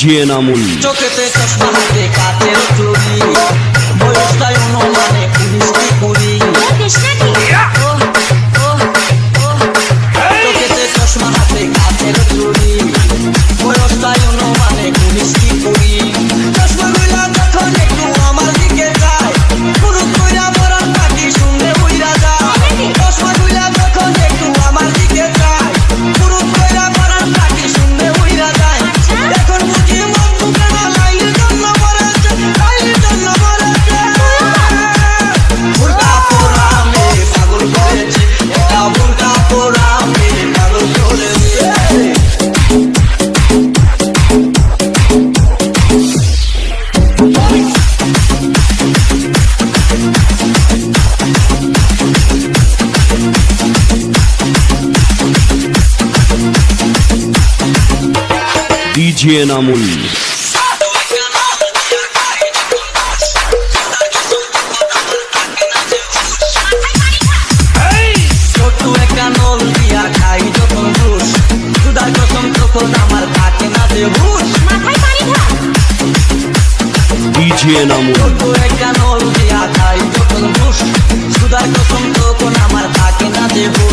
DJ Namul চোখেতে চশমা হাতে কাচের চুড়ি বয়সটাই অনুমানে 19-20 চোখেতে চশমা হাতে কাচের চুড়ি বয়সটাই অনুমানে 19-20 চশমা গুলা যখন একটু আমার দিকে যায় পুরো কইরা মরার পাখি শুনলে উইরা যায় চশমা গুলা যখন একটু আমার দিকে যায় পুরো কইরা মরার পাখি শুনলে উইরা যায় এখন বুঝি মন বুকে না লাইলে জন্য মরেছে লাইলে জন্য মরেছে বুরকা পোড়া আমি পাগল করেছি এটা বুরকা পোড়া আমি পাগল করেছি ডিজে নামুল ছোট একটা নল দিয়া খাই যখন ঘুষ সুদার কসম তখন আমার থাকে না যে হুশ ডিজে নামুল ছোট একটা নল দিয়া খাই যখন ঘুষ সুদার কসম তখন আমার থাকে না যে হুশ